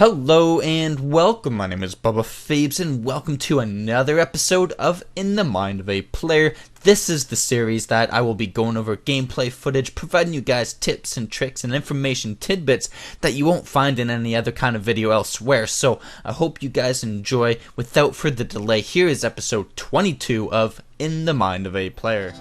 Hello and welcome, my name is Bubba Fabes and welcome to another episode of In the Mind of a Player. This is the series that I will be going over gameplay footage, providing you guys tips and tricks and information tidbits that you won't find in any other kind of video elsewhere. So I hope you guys enjoy. Without further delay, here is episode 22 of In the Mind of a Player.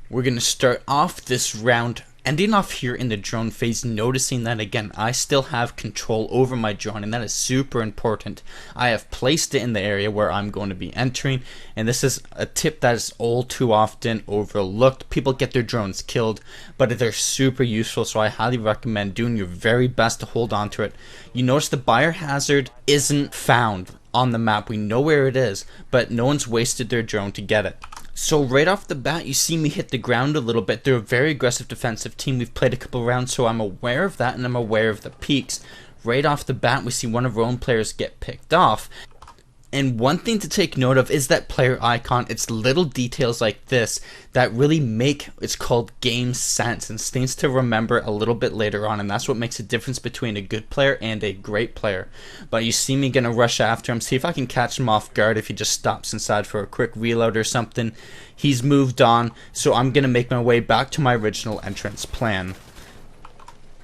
We're going to start off this round, ending off here in the drone phase, noticing that again, I still have control over my drone, and that is super important. I have placed it in the area where I'm going to be entering, and this is a tip that is all too often overlooked. People get their drones killed, but they're super useful, so I highly recommend doing your very best to hold on to it. You notice the biohazard isn't found on the map. We know where it is, but no one's wasted their drone to get it. So right off the bat, you see me hit the ground a little bit. They're a very aggressive defensive team. We've played a couple rounds, so I'm aware of that, and I'm aware of the peaks. Right off the bat, we see one of our own players get picked off. And one thing to take note of is that player icon. It's little details like this that really make, it's called game sense, and things to remember a little bit later on, and that's what makes a difference between a good player and a great player. But you see me gonna rush after him, see if I can catch him off guard if he just stops inside for a quick reload or something. He's moved on, so I'm gonna make my way back to my original entrance plan.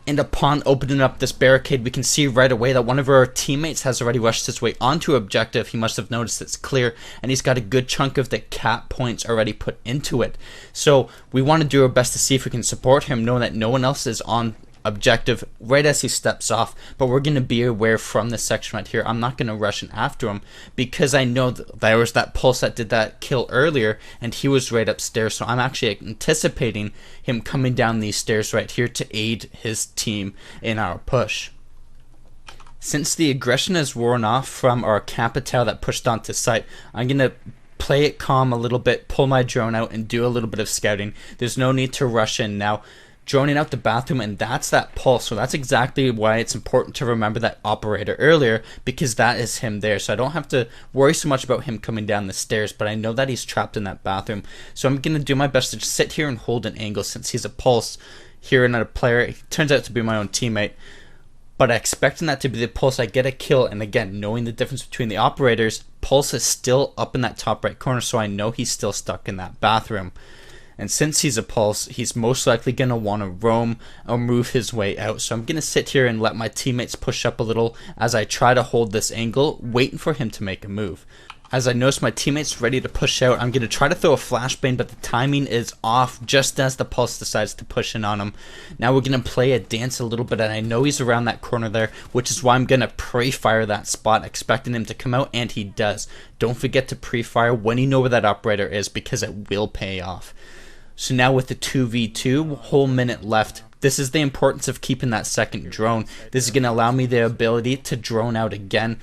And upon opening up this barricade, we can see right away that one of our teammates has already rushed his way onto objective. He must have noticed it's clear, and he's got a good chunk of the cap points already put into it. So we want to do our best to see if we can support him, knowing that no one else is on objective right as he steps off. But we're going to be aware from this section right here. I'm not going to rush in after him because I know that there was that pulse that did that kill earlier, and he was right upstairs. So I'm actually anticipating him coming down these stairs right here to aid his team in our push. Since the aggression has worn off from our Capital that pushed onto site, I'm going to play it calm a little bit, pull my drone out, and do a little bit of scouting. There's no need to rush in now. Droning out the bathroom, and that's that pulse, so that's exactly why it's important to remember that operator earlier, because that is him there. So I don't have to worry so much about him coming down the stairs, but I know that he's trapped in that bathroom. So I'm going to do my best to just sit here and hold an angle since he's a pulse here and a player. It turns out to be my own teammate, but expecting that to be the pulse, I get a kill. And again, knowing the difference between the operators, pulse is still up in that top right corner, so I know he's still stuck in that bathroom. And since he's a pulse, he's most likely going to want to roam or move his way out. So I'm going to sit here and let my teammates push up a little as I try to hold this angle, waiting for him to make a move. As I notice my teammates ready to push out, I'm going to try to throw a flashbang, but the timing is off just as the pulse decides to push in on him. Now we're going to play a dance a little bit, and I know he's around that corner there, which is why I'm going to pre-fire that spot, expecting him to come out, and he does. Don't forget to pre-fire when you know where that operator is, because it will pay off. So now with the 2v2, whole minute left. This is the importance of keeping that second drone. This is going to allow me the ability to drone out again.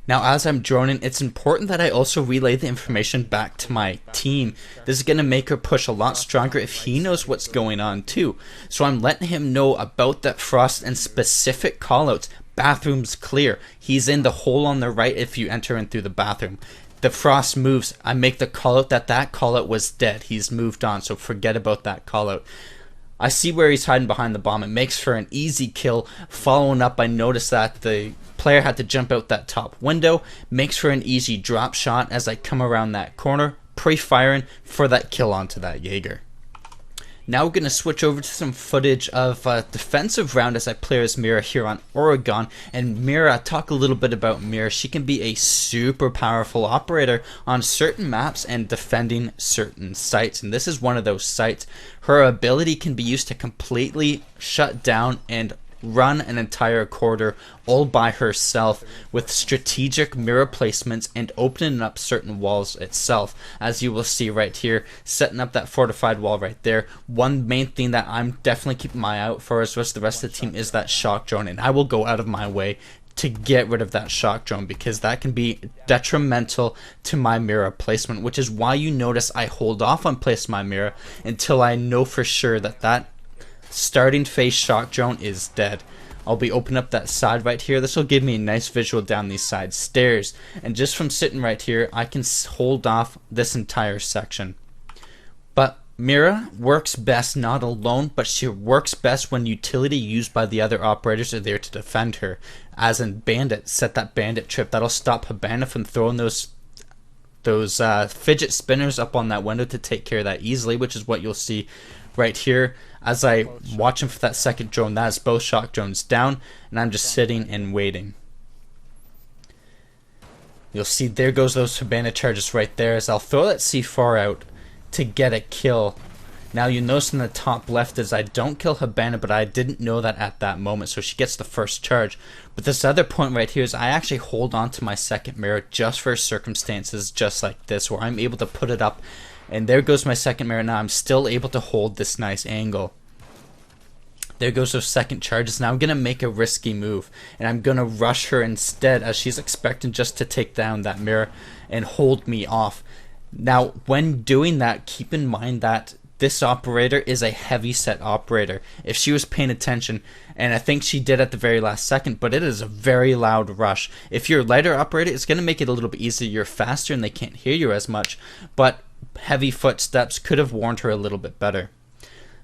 Now as I'm droning, it's important that I also relay the information back to my team. This is going to make her push a lot stronger if he knows what's going on too. So I'm letting him know about that frost and specific callouts. Bathroom's clear. He's in the hole on the right if you enter in through the bathroom. The frost moves, I make the call out that call out was dead. He's moved on, so forget about that call out. I see where he's hiding behind the bomb. It makes for an easy kill. Following up, I notice that the player had to jump out that top window. Makes for an easy drop shot as I come around that corner, pre-firing for that kill onto that Jaeger. Now we're going to switch over to some footage of a defensive round as I play as Mira here on Oregon. And Mira, talk a little bit about Mira. She can be a super powerful operator on certain maps and defending certain sites. And this is one of those sites. Her ability can be used to completely shut down and run an entire quarter all by herself with strategic mirror placements and opening up certain walls itself, as you will see right here, setting up that fortified wall right there. One main thing that I'm definitely keeping my eye out for as well as the rest of the team is that shock drone, and I will go out of my way to get rid of that shock drone because that can be detrimental to my mirror placement, which is why you notice I hold off on placing my mirror until I know for sure that starting phase shock drone is dead. I'll be opening up that side right here. This will give me a nice visual down these side stairs, and just from sitting right here I can hold off this entire section. Mira works best not alone, but she works best when utility used by the other operators are there to defend her. As in Bandit, set that Bandit trip. That'll stop Habana from throwing those fidget spinners up on that window to take care of that easily, which is what you'll see right here. As I watch him for that second drone, that is both shock drones down, and I'm just sitting and waiting. You'll see there goes those Habana charges right there, as I'll throw that C4 out to get a kill. Now you notice in the top left is I don't kill Habana, but I didn't know that at that moment, so she gets the first charge. But this other point right here is I actually hold on to my second mirror just for circumstances just like this, where I'm able to put it up, and there goes my second mirror. Now I'm still able to hold this nice angle. There goes those second charges. Now I'm going to make a risky move, and I'm going to rush her instead, as she's expecting just to take down that mirror and hold me off. Now when doing that, keep in mind that this operator is a heavy set operator. If she was paying attention, and I think she did at the very last second, but it is a very loud rush. If you're a lighter operator, it's going to make it a little bit easier. You're faster and they can't hear you as much, but heavy footsteps could have warned her a little bit better.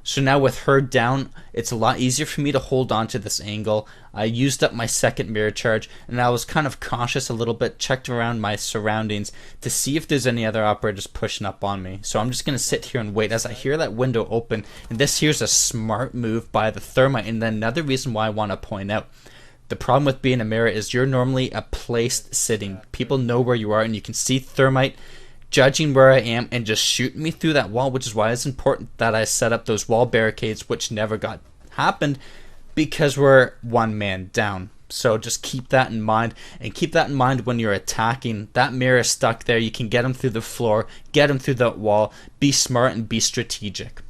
So now with her down, it's a lot easier for me to hold on to this angle. I used up my second mirror charge, and I was kind of cautious a little bit, checked around my surroundings to see if there's any other operators pushing up on me. So I'm just going to sit here and wait as I hear that window open, and this here's a smart move by the Thermite. And then another reason why I want to point out, the problem with being a mirror is you're normally a placed sitting. People know where you are, and you can see Thermite judging where I am and just shooting me through that wall, which is why it's important that I set up those wall barricades, which never happened because we're one man down. So just keep that in mind, and keep that in mind when you're attacking. That mirror is stuck there. You can get him through the floor, get him through that wall. Be smart and be strategic.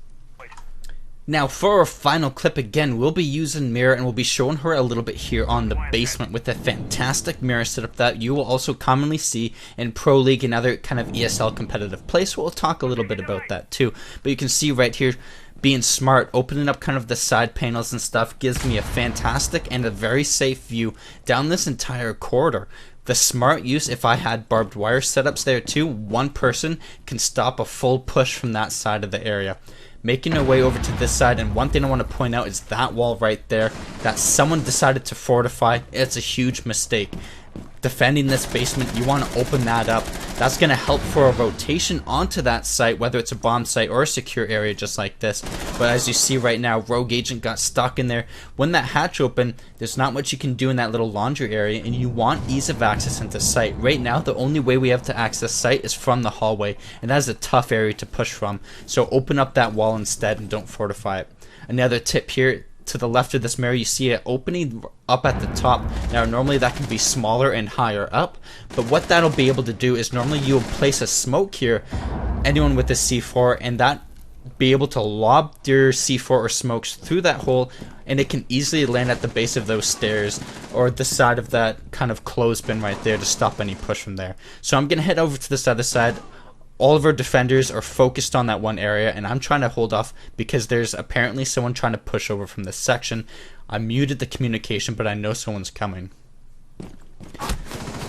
Now for our final clip, again, we'll be using Mira, and we'll be showing her a little bit here on the basement with a fantastic mirror setup that you will also commonly see in Pro League and other kind of ESL competitive play. So we'll talk a little bit about that too. But you can see right here, being smart, opening up kind of the side panels and stuff gives me a fantastic and a very safe view down this entire corridor. The smart use, if I had barbed wire setups there too, one person can stop a full push from that side of the area. Making our way over to this side, and one thing I want to point out is that wall right there that someone decided to fortify. It's a huge mistake. Defending this basement, you want to open that up. That's going to help for a rotation onto that site, whether it's a bomb site or a secure area just like this. But as you see right now, Rogue Agent got stuck in there. When that hatch opened, there's not much you can do in that little laundry area, and you want ease of access into site. Right now, the only way we have to access site is from the hallway, and that is a tough area to push from. So open up that wall instead and don't fortify it. Another tip here, to the left of this mirror, you see an opening up at the top. Now normally that can be smaller and higher up, but what that'll be able to do is normally you'll place a smoke here, anyone with a C4, and that be able to lob your C4 or smokes through that hole, and it can easily land at the base of those stairs or the side of that kind of clothespin right there to stop any push from there. So I'm gonna head over to this other side. All of our defenders are focused on that one area, and I'm trying to hold off because there's apparently someone trying to push over from this section. I muted the communication, but I know someone's coming.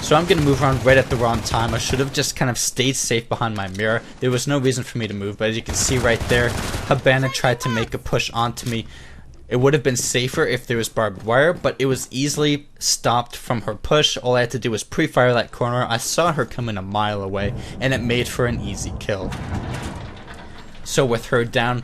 So I'm going to move around right at the wrong time. I should have just kind of stayed safe behind my mirror. There was no reason for me to move, but as you can see right there, Habana tried to make a push onto me. It would have been safer if there was barbed wire, but it was easily stopped from her push. All I had to do was pre-fire that corner. I saw her coming a mile away, and it made for an easy kill. So with her down,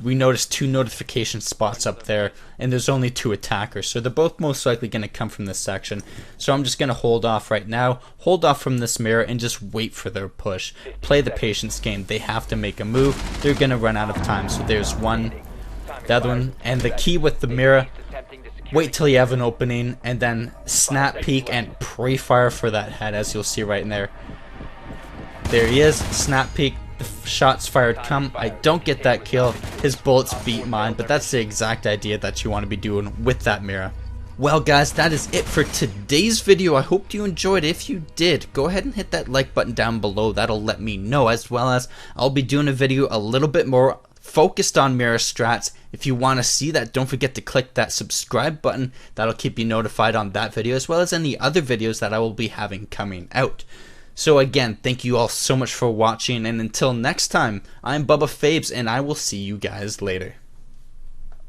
we noticed 2 notification spots up there, and there's only 2 attackers, so they're both most likely going to come from this section. So I'm just going to hold off right now, hold off from this mirror, and just wait for their push. Play the patience game. They have to make a move. They're going to run out of time. So there's one, the other one, and the key with the mirror, wait till you have an opening, and then snap peek and pre-fire for that head, as you'll see right in there. There he is, snap peek. The shots fired come. I don't get that kill. His bullets beat mine, but that's the exact idea that you want to be doing with that mirror. Well guys, that is it for today's video. I hope you enjoyed. If you did, go ahead and hit that like button down below. That'll let me know, as well as I'll be doing a video a little bit more focused on mirror strats. If you want to see that, don't forget to click that subscribe button. That'll keep you notified on that video, as well as any other videos that I will be having coming out. So again, thank you all so much for watching, and until next time, I'm Bubba Fabes, and I will see you guys later.